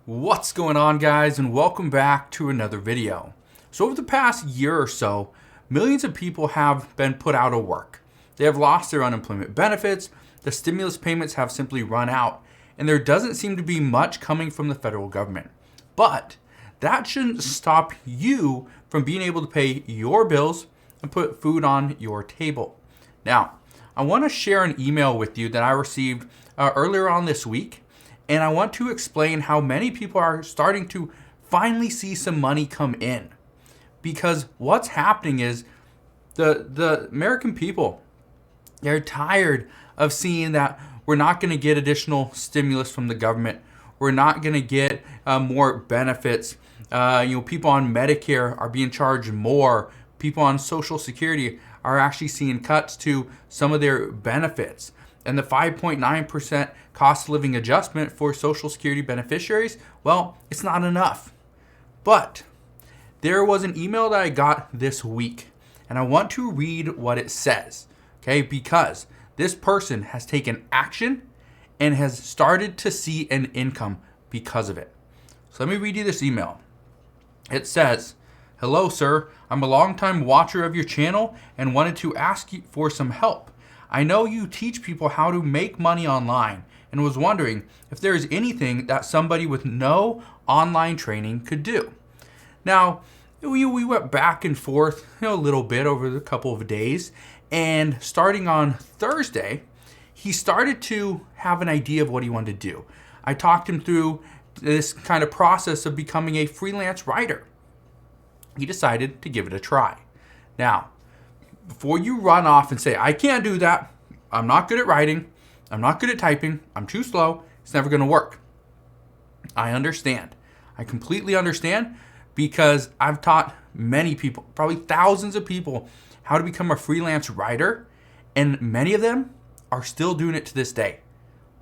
What's going on, guys, and welcome back to another video. So over the past year or so, millions of people have been put out of work. They have lost their unemployment benefits, the stimulus payments have simply run out, and there doesn't seem to be much coming from the federal government. But that shouldn't stop you from being able to pay your bills and put food on your table. Now, I want to share an email with you that I received earlier on this week. And I want to explain how many people are starting to finally see some money come in. Because what's happening is the American people, they're tired of seeing that we're not going to get additional stimulus from the government. We're not going to get more benefits. People on Medicare are being charged more. People on Social Security are actually seeing cuts to some of their benefits. And the 5.9% cost of living adjustment for Social Security beneficiaries, well, it's not enough. But there was an email that I got this week, and I want to read what it says, okay? Because this person has taken action and has started to see an income because of it. So let me read you this email. It says, "Hello, sir. I'm a longtime watcher of your channel and wanted to ask you for some help. I know you teach people how to make money online and was wondering if there is anything that somebody with no online training could do." Now, we went back and forth a little bit over the couple of days, and starting on Thursday, he started to have an idea of what he wanted to do. I talked him through this kind of process of becoming a freelance writer. He decided to give it a try. Now, before you run off and say, "I can't do that, I'm not good at writing, I'm not good at typing, I'm too slow, it's never going to work." I understand. I completely understand, because I've taught many people, probably thousands of people, how to become a freelance writer, and many of them are still doing it to this day.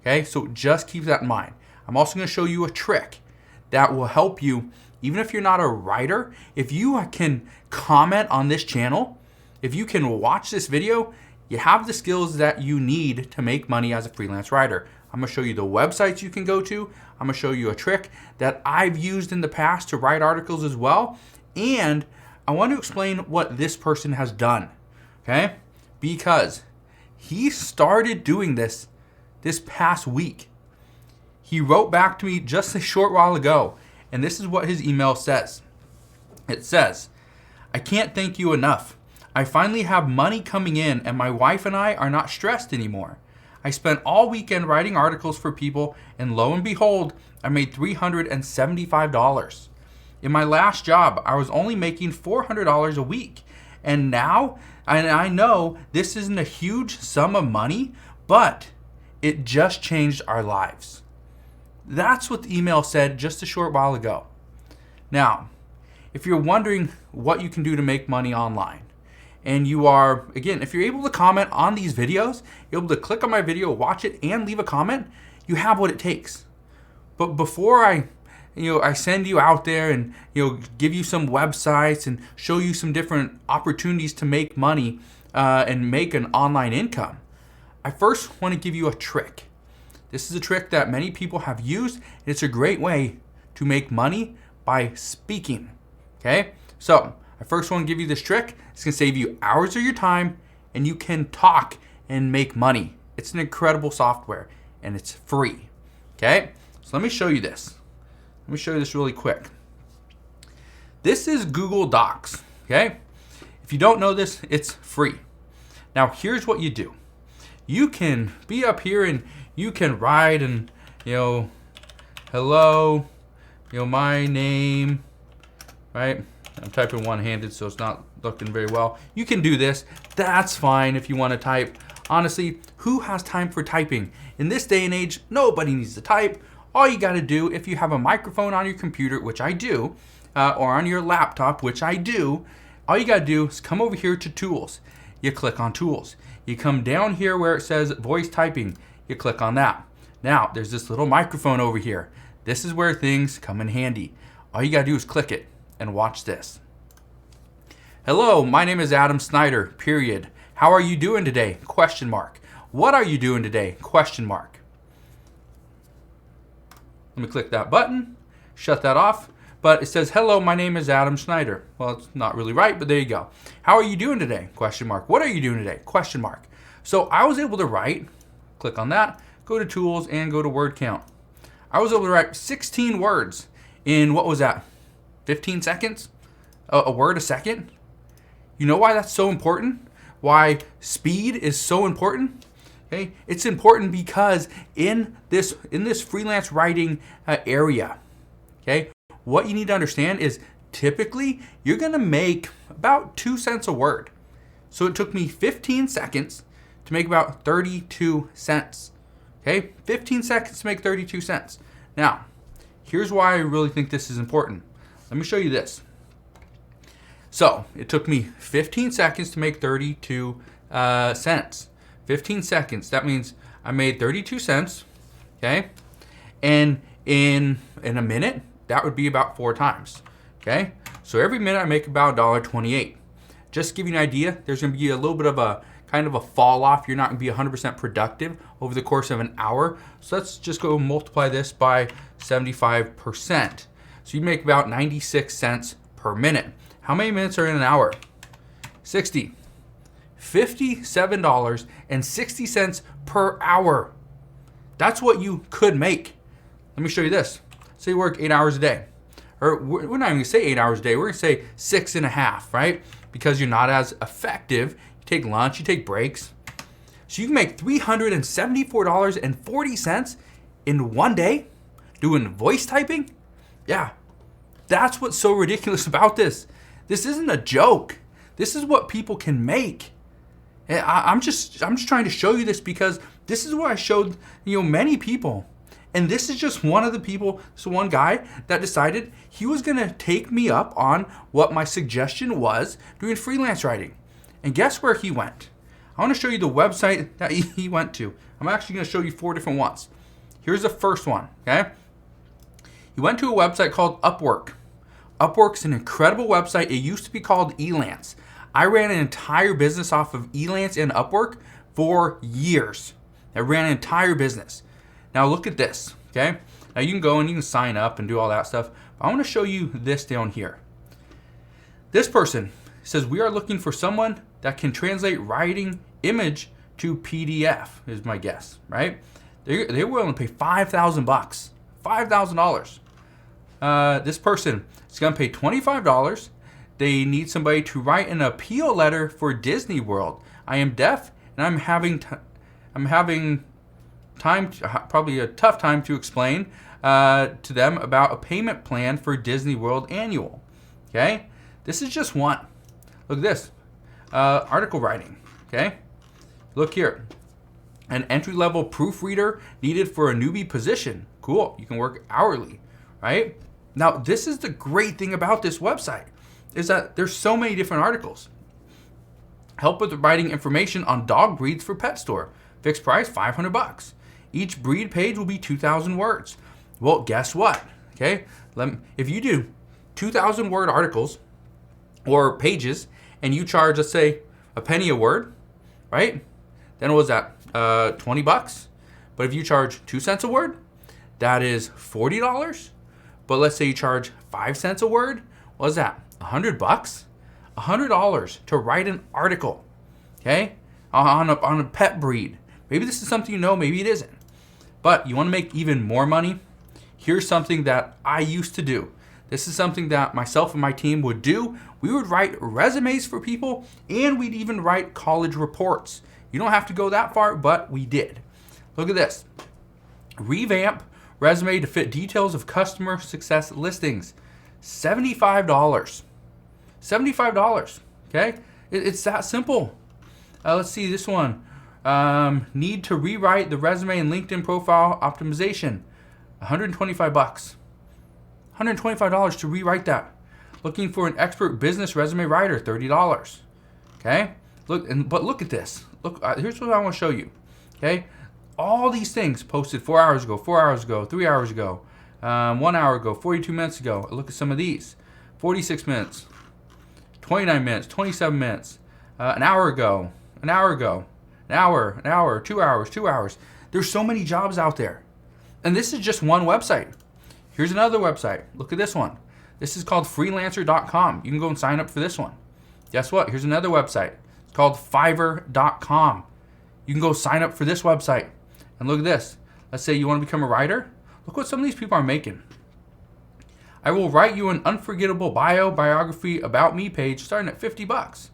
Okay, so just keep that in mind. I'm also going to show you a trick that will help you, even if you're not a writer. If you can comment on this channel, if you can watch this video, you have the skills that you need to make money as a freelance writer. I'm gonna show you the websites you can go to. I'm gonna show you a trick that I've used in the past to write articles as well. And I want to explain what this person has done, okay? Because he started doing this past week. He wrote back to me just a short while ago, and this is what his email says. It says, "I can't thank you enough. I finally have money coming in, and my wife and I are not stressed anymore. I spent all weekend writing articles for people, and lo and behold, I made $375. In my last job, I was only making $400 a week. And now, I know this isn't a huge sum of money, but it just changed our lives." That's what the email said just a short while ago. Now, if you're wondering what you can do to make money online, and you are, again, if you're able to comment on these videos, you're able to click on my video, watch it, and leave a comment, you have what it takes. But before I send you out there and give you some websites and show you some different opportunities to make money and make an online income, I first want to give you a trick. This is a trick that many people have used, and it's a great way to make money by speaking. Okay, so I first want to give you this trick. It's going to save you hours of your time, and you can talk and make money. It's an incredible software, and it's free. Okay, so let me show you this. Let me show you this really quick. This is Google Docs. Okay, if you don't know this, it's free. Now, here's what you do. You can be up here and you can write and, hello, my name, right? I'm typing one-handed, so it's not looking very well. You can do this. That's fine if you want to type. Honestly, who has time for typing? In this day and age, nobody needs to type. All you got to do, if you have a microphone on your computer, which I do, or on your laptop, which I do, all you got to do is come over here to Tools. You click on Tools. You come down here where it says Voice Typing. You click on that. Now, there's this little microphone over here. This is where things come in handy. All you got to do is click it and watch this. "Hello, my name is Adam Snyder, period. How are you doing today? Question mark. What are you doing today? Question mark." Let me click that button. shut that off. But it says, hello, my name is Adam Snyder. Well, it's not really right, but there you go. How are you doing today? Question mark. What are you doing today? Question mark. So I was able to write, click on that, go to tools and go to word count. I was able to write 16 words in, what was that, 15 seconds? A word a second? You know why that's so important? Why speed is so important? Okay, it's important because in this freelance writing area, okay, what you need to understand is typically you're gonna make about 2 cents a word. So it took me 15 seconds to make about 32 cents. Okay, 15 seconds to make 32 cents. Now, here's why I really think this is important. Let me show you this. So it took me 15 seconds to make 32 cents. 15 seconds. That means I made 32 cents. Okay, and in a minute, that would be about 4 times. Okay, so every minute I make about $1.28. Just to give you an idea, there's going to be a little bit of a kind of a fall off. You're not going to be 100% productive over the course of an hour. So let's just go multiply this by 75%. So you make about 96 cents per minute. How many minutes are in an hour? 60. $57.60 per hour. That's what you could make. Let me show you this. Say you work 8 hours a day. Or we're not even going to say 8 hours a day. We're going to say 6.5, right? Because you're not as effective. You take lunch, you take breaks. So you can make $374.40 in one day doing voice typing? Yeah. That's what's so ridiculous about this. This isn't a joke. This is what people can make. I'm just trying to show you this because this is what I showed many people. And this is just one of the people, so one guy that decided he was gonna take me up on what my suggestion was doing freelance writing. And guess where he went? I wanna show you the website that he went to. I'm actually gonna show you 4 different ones. Here's the first one, okay? He went to a website called Upwork. Upwork's an incredible website. It used to be called Elance. I ran an entire business off of Elance and Upwork for years. I ran an entire business. Now look at this, okay? Now you can go and you can sign up and do all that stuff. But I want to show you this down here. This person says, we are looking for someone that can translate writing image to PDF, is my guess, right? They're willing to pay $5,000, $5,000. This person is going to pay $25. They need somebody to write an appeal letter for Disney World. I am deaf and I'm having time, probably a tough time to explain to them about a payment plan for Disney World annual. Okay, this is just one. Look at this, article writing. Okay, look here, an entry-level proofreader needed for a newbie position. Cool, you can work hourly, right? Now, this is the great thing about this website, is that there's so many different articles. Help with writing information on dog breeds for pet store. Fixed price, $500. Each breed page will be 2,000 words. Well, guess what? Okay, if you do 2,000 word articles or pages and you charge, let's say, a penny a word, right? Then what was that? $20. But if you charge 2 cents a word, that is $40. But let's say you charge 5 cents a word, what is that? $100? $100 to write an article, okay, on a pet breed. Maybe this is something you know, maybe it isn't. But you want to make even more money? Here's something that I used to do. This is something that myself and my team would do. We would write resumes for people, and we'd even write college reports. You don't have to go that far, but we did. Look at this. Revamp resume to fit details of customer success listings. $75. $75, okay? It's that simple. Let's see this one. Need to rewrite the resume and LinkedIn profile optimization. $125. $125 to rewrite that. Looking for an expert business resume writer, $30. Okay? But look at this. Look, here's what I want to show you. Okay? All these things posted 4 hours ago, 4 hours ago, 3 hours ago, 1 hour ago, 42 minutes ago. Look at some of these. 46 minutes, 29 minutes, 27 minutes, an hour ago, an hour ago, an hour, 2 hours, 2 hours. There's so many jobs out there. And this is just one website. Here's another website. Look at this one. This is called freelancer.com. You can go and sign up for this one. Guess what? Here's another website. It's called fiverr.com. You can go sign up for this website. And look at this. Let's say you want to become a writer. Look what some of these people are making. I will write you an unforgettable biography, about me page starting at $50.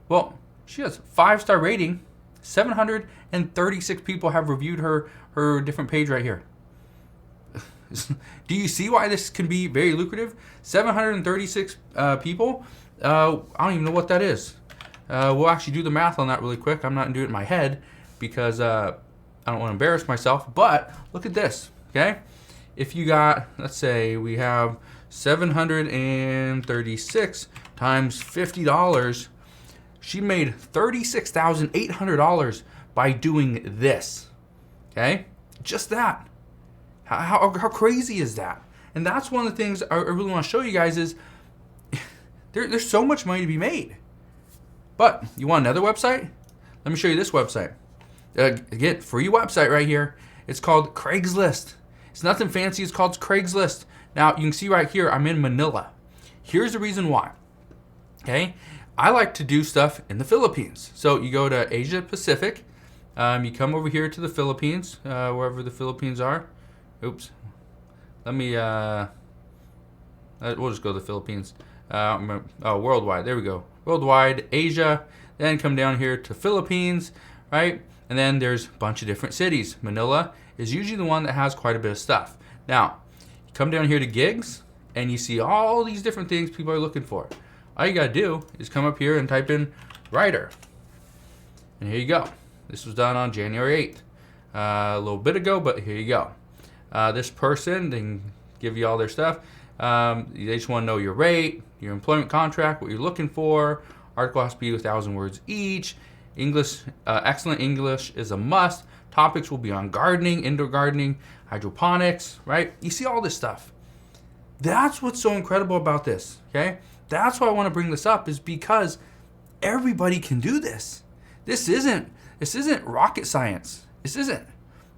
Well, she has 5-star rating. 736 people have reviewed her different page right here. Do you see why this can be very lucrative? 736 people. I don't even know what that is. We'll actually do the math on that really quick. I'm not going to do it in my head because I don't want to embarrass myself. But look at this, okay? If you got, let's say we have 736 times $50, she made $36,800 by doing this, okay? Just that. How crazy is that? And that's one of the things I really want to show you guys is there's so much money to be made. But you want another website? Let me show you this website. Again, free website right here. It's called Craigslist. It's nothing fancy. It's called Craigslist. Now, you can see right here, I'm in Manila. Here's the reason why. Okay? I like to do stuff in the Philippines. So you go to Asia Pacific. You come over here to the Philippines, wherever the Philippines are. Oops. Let me, we'll just go to the Philippines. Worldwide. There we go. Worldwide, Asia. Then come down here to Philippines, right? And then there's a bunch of different cities. Manila is usually the one that has quite a bit of stuff. Now, you come down here to gigs, and you see all these different things people are looking for. All you got to do is come up here and type in writer. And here you go. This was done on January 8th. A little bit ago, but here you go. This person, they can give you all their stuff. They just want to know your rate, your employment contract, what you're looking for. Article has to be 1,000 words each. English, excellent English is a must. Topics will be on gardening, indoor gardening, hydroponics, right? You see all this stuff. That's what's so incredible about this, okay? That's why I want to bring this up, is because everybody can do this. This isn't rocket science. This isn't,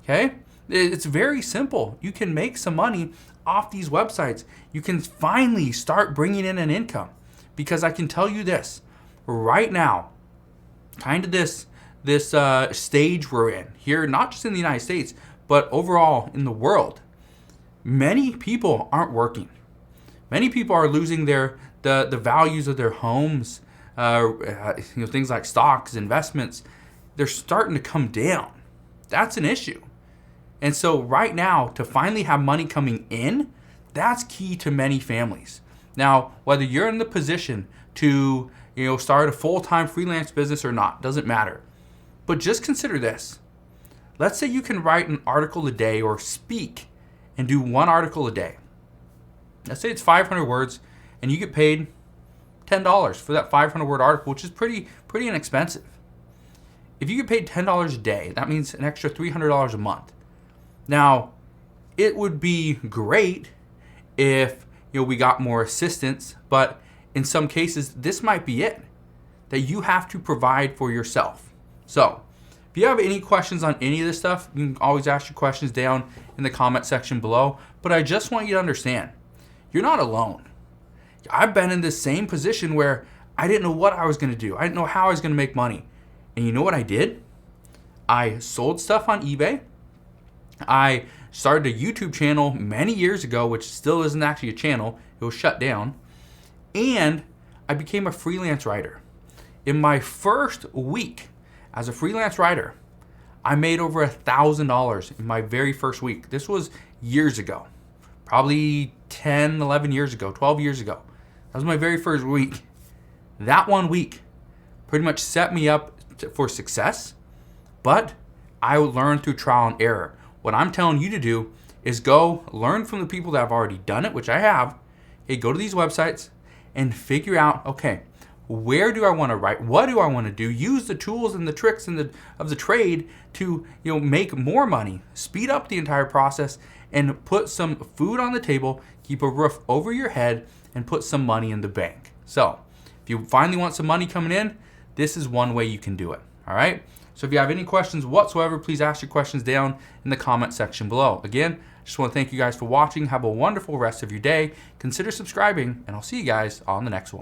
okay? It's very simple. You can make some money off these websites. You can finally start bringing in an income, because I can tell you this right now, kind of this stage we're in here, not just in the United States, but overall in the world. Many people aren't working. Many people are losing the values of their homes. Things like stocks, investments, they're starting to come down. That's an issue. And so right now, to finally have money coming in, that's key to many families. Now, whether you're in the position to start a full-time freelance business or not, doesn't matter. But just consider this. Let's say you can write an article a day or speak and do one article a day. Let's say it's 500 words and you get paid $10 for that 500-word article, which is pretty inexpensive. If you get paid $10 a day, that means an extra $300 a month. Now, it would be great if we got more assistance, but in some cases, this might be it, that you have to provide for yourself. So, if you have any questions on any of this stuff, you can always ask your questions down in the comment section below. But I just want you to understand, you're not alone. I've been in this same position where I didn't know what I was going to do. I didn't know how I was going to make money. And you know what I did? I sold stuff on eBay. I started a YouTube channel many years ago, which still isn't actually a channel. It was shut down. And I became a freelance writer. In my first week as a freelance writer, I made over $1,000 in my very first week. This was years ago, probably 10, 11 years ago, 12 years ago. That was my very first week. That 1 week pretty much set me up for success, but I learned through trial and error. What I'm telling you to do is go learn from the people that have already done it, which I have. Hey, go to these websites and figure out, okay, where do I want to write? What do I want to do? Use the tools and the tricks of the trade to make more money, speed up the entire process, and put some food on the table, keep a roof over your head, and put some money in the bank. So if you finally want some money coming in, this is one way you can do it. All right? So if you have any questions whatsoever, please ask your questions down in the comment section below. Again, Just want to thank you guys for watching. Have a wonderful rest of your day. Consider subscribing, and I'll see you guys on the next one.